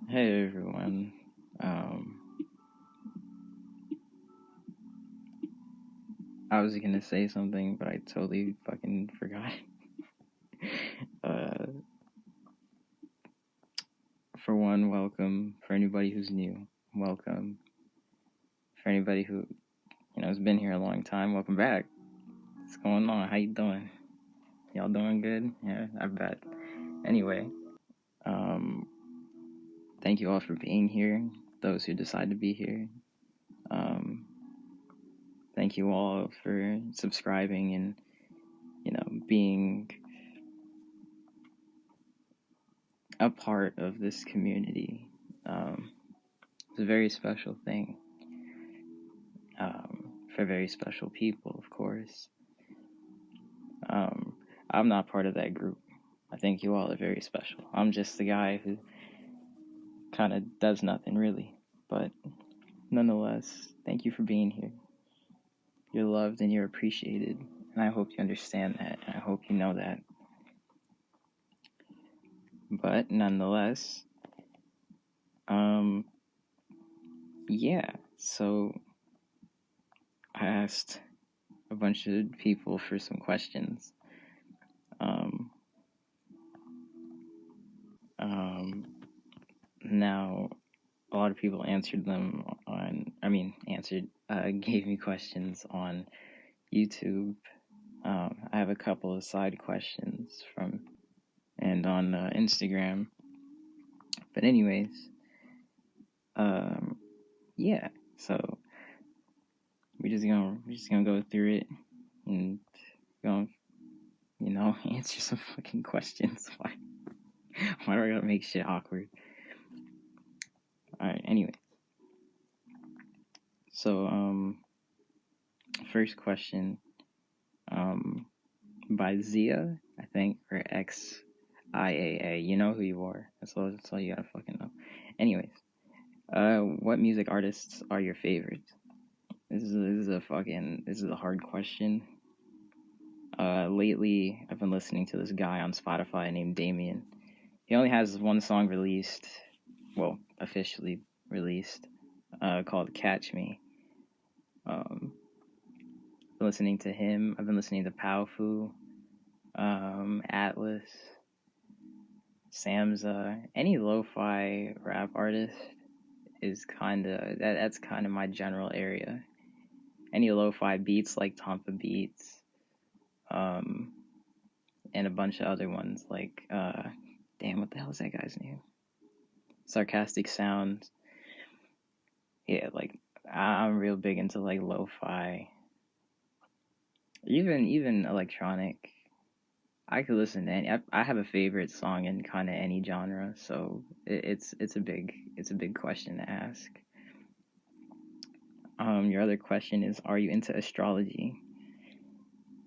Hey everyone. Um, I was gonna say something, but I totally fucking forgot. uh, for one, welcome. For anybody who's new, welcome. For anybody who has been here a long time, welcome back. What's going on? How you doing? Y'all doing good? Yeah, I bet. Anyway, um, thank you all for being here. Those who decide to be here. Um, thank you all for subscribing and being a part of this community. It's a very special thing for very special people, of course. I'm not part of that group. I think you all are very special. I'm just the guy who kind of does nothing really. But nonetheless, thank you for being here. You're loved and you're appreciated. And I hope you understand that. And I hope you know that. But nonetheless, yeah. So I asked a bunch of people for some questions. Now, a lot of people answered them gave me questions on YouTube. I have a couple of side questions and on Instagram. But anyways, yeah. So we're just gonna go through it and go, answer some fucking questions. Why do I gotta make shit awkward? All right. Anyway, so first question, by Zia, I think, or XIAA. You know who you are. That's all you gotta fucking know. Anyways, what music artists are your favorites? This is a hard question. Lately I've been listening to this guy on Spotify named Damien. He only has one song released, well, officially released, called Catch Me. Been listening to him. I've been listening to Powfu, Atlas, Samza. Any lo-fi rap artist is that's kind of my general area. Any lo-fi beats like Tompa beats, and a bunch of other ones like damn, what the hell is that guy's name? Sarcastic Sounds. Yeah, like I'm real big into like lo-fi, even electronic. I could listen to any. I have a favorite song in kind of any genre, so it's a big question to ask. Your other question is, are you into astrology?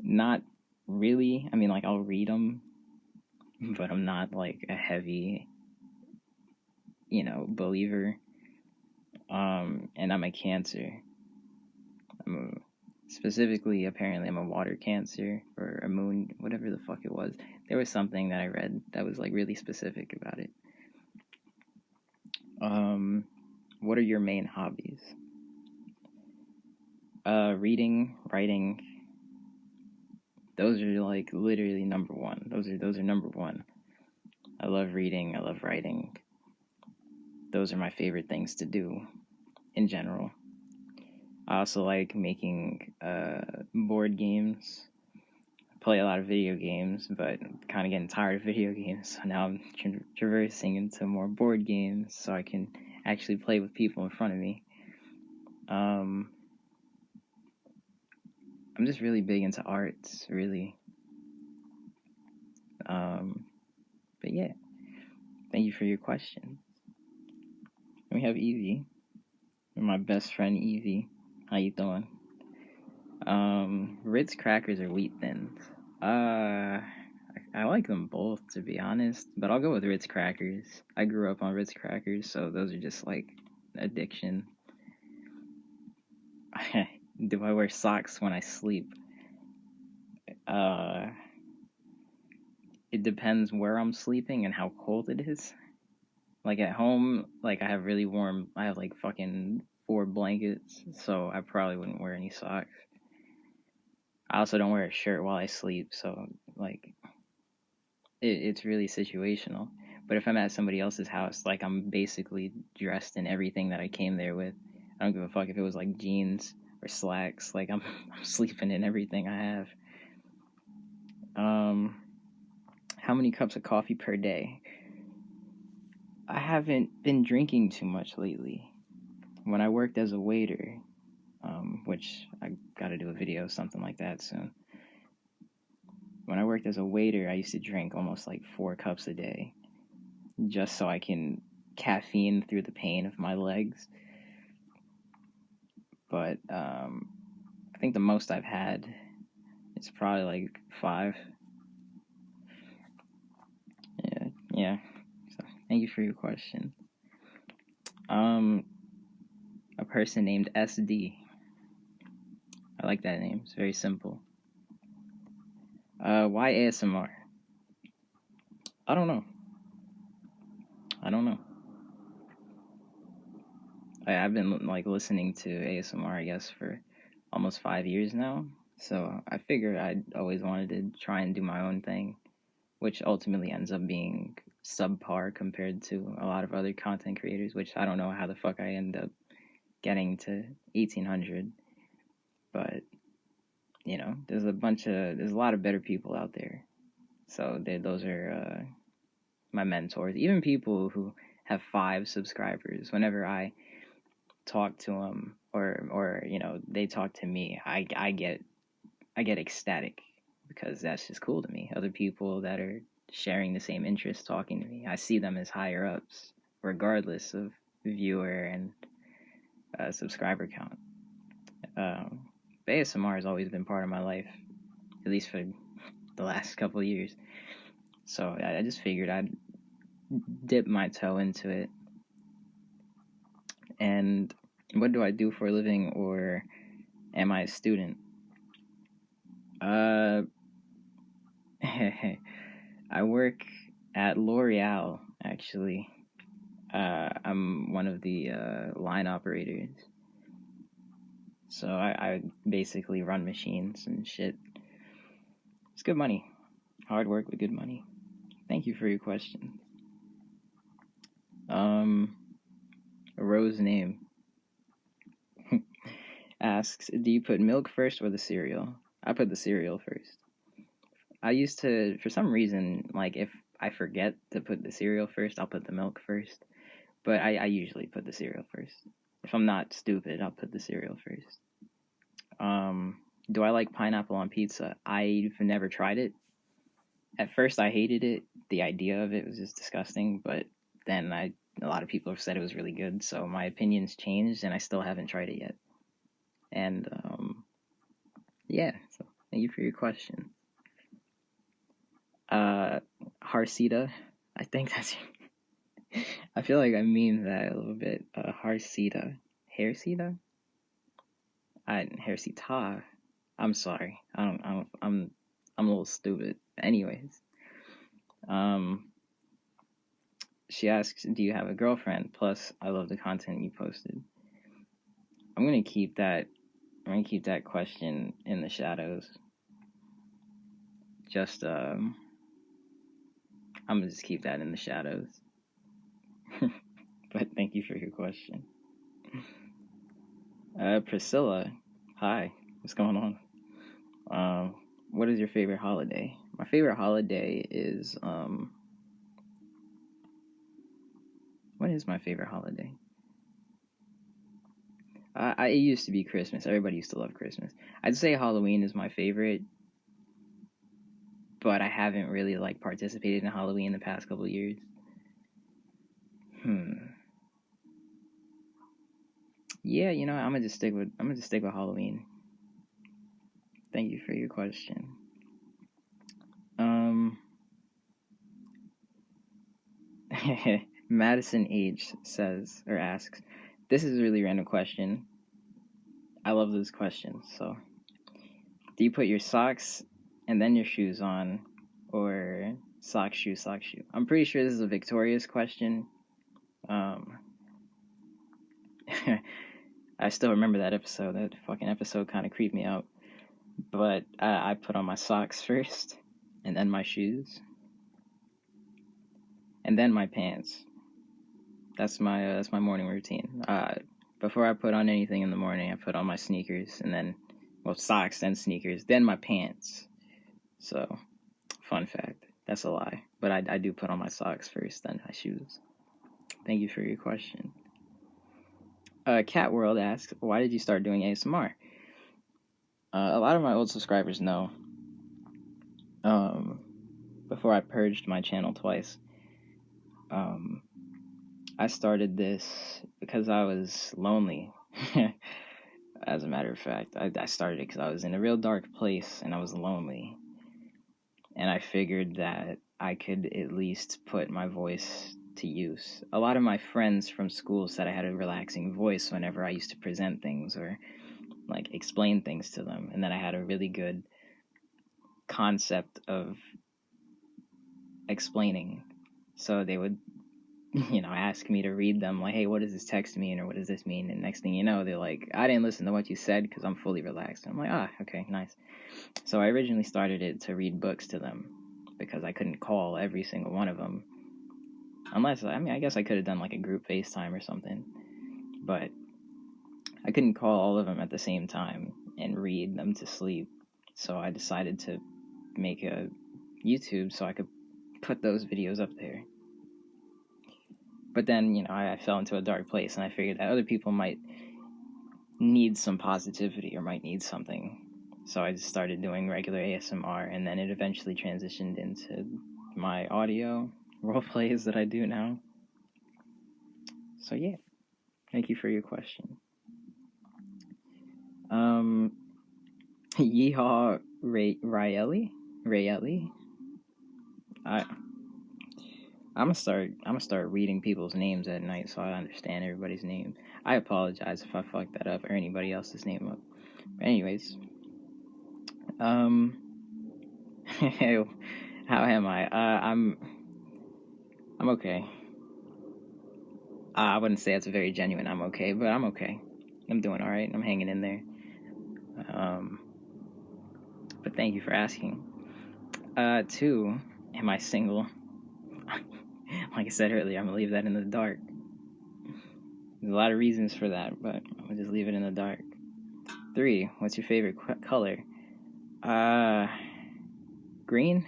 Not really. I mean, like I'll read them, but I'm not like a heavy, believer. And I'm a Cancer. Specifically, apparently, I'm a water Cancer or a moon, whatever the fuck it was. There was something that I read that was like really specific about it. What are your main hobbies? Reading, writing. Those are like literally number one. Those are number one. I love reading. I love writing. Those are my favorite things to do in general. I also like making board games. I play a lot of video games, but I'm kind of getting tired of video games. So now I'm traversing into more board games so I can actually play with people in front of me. I'm just really big into arts, really. But yeah, thank you for your question. We have Evie, my best friend Evie. How you doing? Ritz crackers or wheat thins? I like them both, to be honest, but I'll go with Ritz crackers. I grew up on Ritz crackers, so those are just like addiction. Do I wear socks when I sleep? It depends where I'm sleeping and how cold it is. Like at home, like I have like fucking 4 blankets, so I probably wouldn't wear any socks. I also don't wear a shirt while I sleep, so like it's really situational. But if I'm at somebody else's house, like I'm basically dressed in everything that I came there with. I don't give a fuck if it was like jeans or slacks. Like I'm sleeping in everything I have. How many cups of coffee per day? I haven't been drinking too much lately. When I worked as a waiter, which I got to do a video, something like that soon. When I worked as a waiter, I used to drink almost like 4 cups a day, just so I can caffeine through the pain of my legs. But I think the most I've had is probably like 5. Yeah. So thank you for your question. A person named SD. I like that name. It's very simple. Why ASMR? I don't know. I've been like listening to ASMR, I guess, for almost 5 years now. So I figured I'd always wanted to try and do my own thing, which ultimately ends up being subpar compared to a lot of other content creators, which I don't know how the fuck I end up getting to 1800. But, you know, there's a lot of better people out there. So those are my mentors. Even people who have 5 subscribers, whenever I talk to them or you know they talk to me, I get ecstatic because that's just cool to me. Other people that are sharing the same interests talking to me, I see them as higher ups regardless of viewer and subscriber count. ASMR has always been part of my life, at least for the last couple of years, so I just figured I'd dip my toe into it. And what do I do for a living, or am I a student? I work at L'Oreal, actually. I'm one of the line operators. So I basically run machines and shit. It's good money. Hard work with good money. Thank you for your question. A Rose Name asks, do you put milk first or the cereal? I put the cereal first. I used to, for some reason, like if I forget to put the cereal first, I'll put the milk first. But I usually put the cereal first. If I'm not stupid, I'll put the cereal first. Do I like pineapple on pizza? I've never tried it. At first, I hated it. The idea of it was just disgusting. But then a lot of people have said it was really good. So my opinion's changed, and I still haven't tried it yet. And yeah. So thank you for your question. Harsita, I think that's. I feel like I mean that a little bit. Harsita, Hairsita. Hairsita. I'm sorry. I'm a little stupid. Anyways, she asks, "Do you have a girlfriend?" Plus, I love the content you posted. I'm gonna keep that question in the shadows. I'm gonna just keep that in the shadows. But thank you for your question. Priscilla, hi. What's going on? What is your favorite holiday? My favorite holiday is what is my favorite holiday? It used to be Christmas. Everybody used to love Christmas. I'd say Halloween is my favorite, but I haven't really like participated in Halloween the past couple of years. Yeah, you know, I'm gonna just stick with Halloween. Thank you for your question. Madison H says or asks, this is a really random question. I love those questions. So, do you put your socks and then your shoes on, or sock shoe? I'm pretty sure this is a Victoria's question, I still remember that episode. That fucking episode kind of creeped me out. But I put on my socks first, and then my shoes, and then my pants. That's my morning routine. Before I put on anything in the morning, I put on my sneakers, and then, well, socks, then sneakers, then my pants. So, fun fact. That's a lie. But I do put on my socks first, then my shoes. Thank you for your question. Cat World asks, why did you start doing ASMR? A lot of my old subscribers know. Before I purged my channel twice, I started this because I was lonely. As a matter of fact, I started it because I was in a real dark place and I was lonely. And I figured that I could at least put my voice to use. A lot of my friends from school said I had a relaxing voice whenever I used to present things or like explain things to them, and that I had a really good concept of explaining. So they would, ask me to read them, like, hey, what does this text mean, or what does this mean? And next thing you know, they're like, I didn't listen to what you said because I'm fully relaxed. And I'm like, okay, nice. So I originally started it to read books to them because I couldn't call every single one of them. Unless, I guess I could have done like a group FaceTime or something. But I couldn't call all of them at the same time and read them to sleep. So I decided to make a YouTube so I could put those videos up there. But then, I fell into a dark place, and I figured that other people might need some positivity or might need something. So I just started doing regular ASMR, and then it eventually transitioned into my audio role plays that I do now. So yeah, thank you for your question. Yeehaw Raeli? I'm gonna start reading people's names at night so I understand everybody's name. I apologize if I fucked that up or anybody else's name up. But anyways, how am I? I'm okay. I wouldn't say it's very genuine. I'm okay, but I'm okay. I'm doing all right. I'm hanging in there. But thank you for asking. 2, am I single? Like I said earlier, I'm gonna leave that in the dark. There's a lot of reasons for that, but I'm gonna just leave it in the dark. 3, what's your favorite color? Green,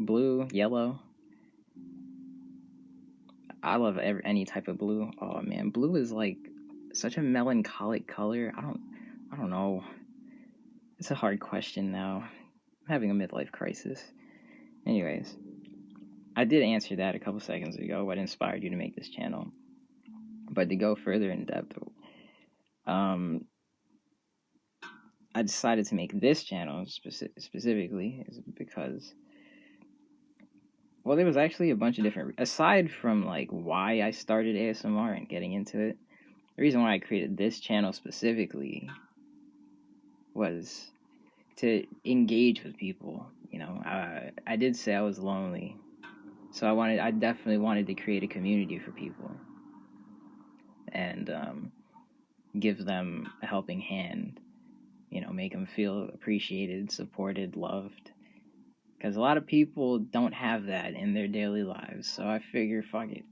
blue, yellow. I love any type of blue. Oh man, blue is like such a melancholic color. I don't know. It's a hard question now. I'm having a midlife crisis. Anyways, I did answer that a couple seconds ago. What inspired you to make this channel? But to go further in depth, I decided to make this channel specifically is because, well, there was actually a bunch of different, aside from like why I started ASMR and getting into it, the reason why I created this channel specifically was to engage with people. I did say I was lonely, so I definitely wanted to create a community for people and give them a helping hand, make them feel appreciated, supported, loved. Because a lot of people don't have that in their daily lives, so I figure, fuck it,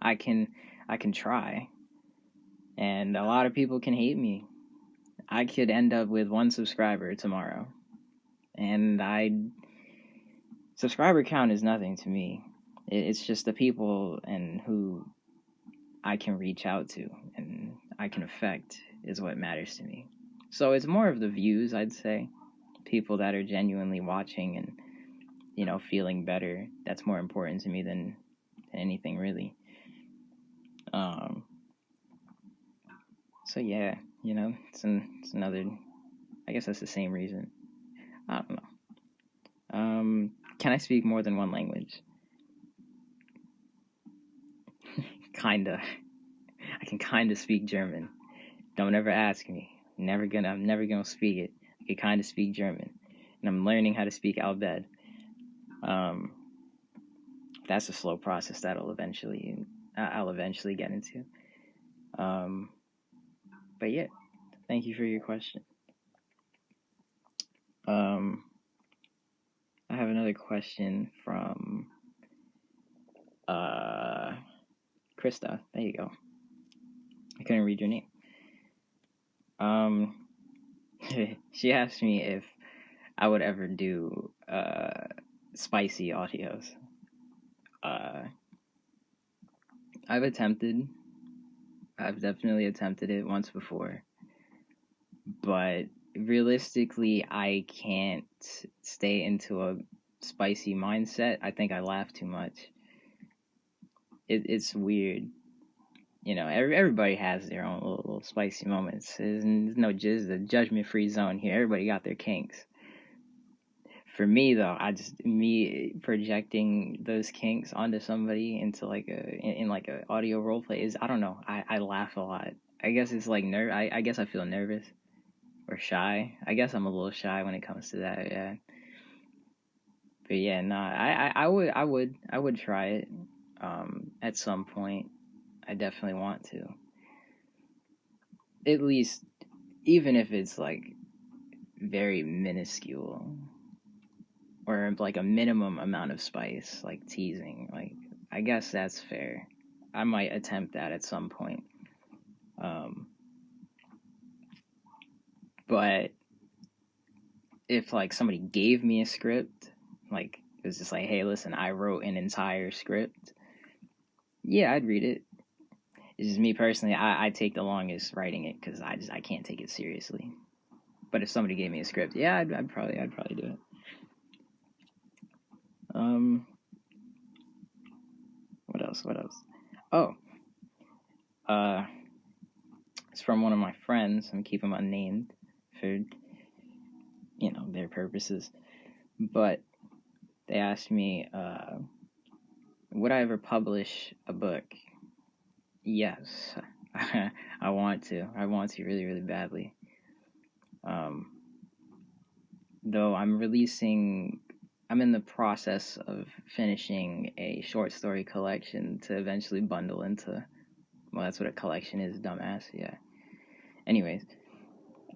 I can try. And a lot of people can hate me. I could end up with 1 subscriber tomorrow, and subscriber count is nothing to me. It's just the people and who I can reach out to and I can affect is what matters to me. So it's more of the views, I'd say. People that are genuinely watching and, feeling better. That's more important to me than anything, really. So yeah, it's another, I guess that's the same reason. I don't know. Can I speak more than 1 language? Kinda. I can kinda speak German. Don't ever ask me. I'm never gonna speak it. I can kinda speak German. And I'm learning how to speak Albed. that's a slow process that I'll eventually get into. But yeah, thank you for your question. I have another question from Krista. There you go. I couldn't read your name. She asked me if I would ever do spicy audios. I've definitely attempted it once before, but realistically, I can't stay into a spicy mindset. I think I laugh too much. It's weird. You know, everybody has their own little spicy moments. There's no the judgment-free zone here. Everybody got their kinks. For me, though, me projecting those kinks onto somebody into like in like a audio role play is, I don't know. I laugh a lot. I guess it's like I guess I feel nervous or shy. I guess I'm a little shy when it comes to that. Yeah. But yeah, I would try it at some point. I definitely want to. At least, even if it's like very minuscule or like a minimum amount of spice, like teasing, like I guess that's fair. I might attempt that at some point. But if like somebody gave me a script, like it was just like, hey, listen, I wrote an entire script. Yeah, I'd read it. It's just me personally. I take the longest writing it because I can't take it seriously. But if somebody gave me a script, yeah, I'd probably do it. What else? Oh, it's from one of my friends. I'm keeping them unnamed for their purposes. But they asked me, would I ever publish a book? Yes, I want to. I want to really, really badly. Though I'm in the process of finishing a short story collection to eventually bundle into, well, that's what a collection is, dumbass, yeah. Anyways,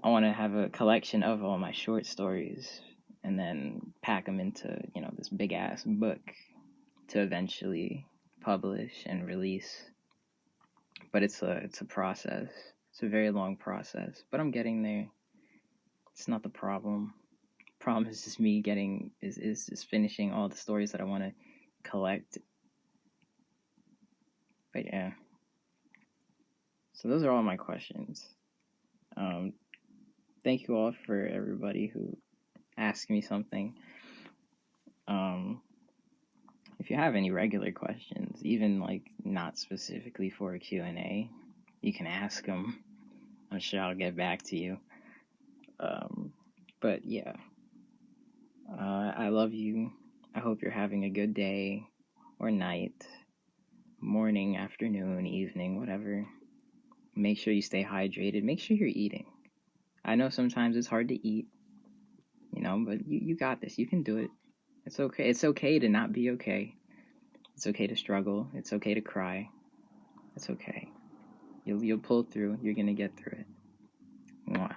I want to have a collection of all my short stories and then pack them into, this big ass book to eventually publish and release. But it's a process. It's a very long process, but I'm getting there. It's not the problem. Problem is just me is just finishing all the stories that I want to collect. But yeah. So those are all my questions. Thank you all for everybody who asked me something. If you have any regular questions, even like not specifically for a Q&A, you can ask them. I'm sure I'll get back to you. But yeah, I love you. I hope you're having a good day or night, morning, afternoon, evening, whatever. Make sure you stay hydrated. Make sure you're eating. I know sometimes it's hard to eat, but you got this. You can do it. It's okay. It's okay to not be okay. It's okay to struggle. It's okay to cry. It's okay. You'll pull through. You're gonna get through it. Mwah.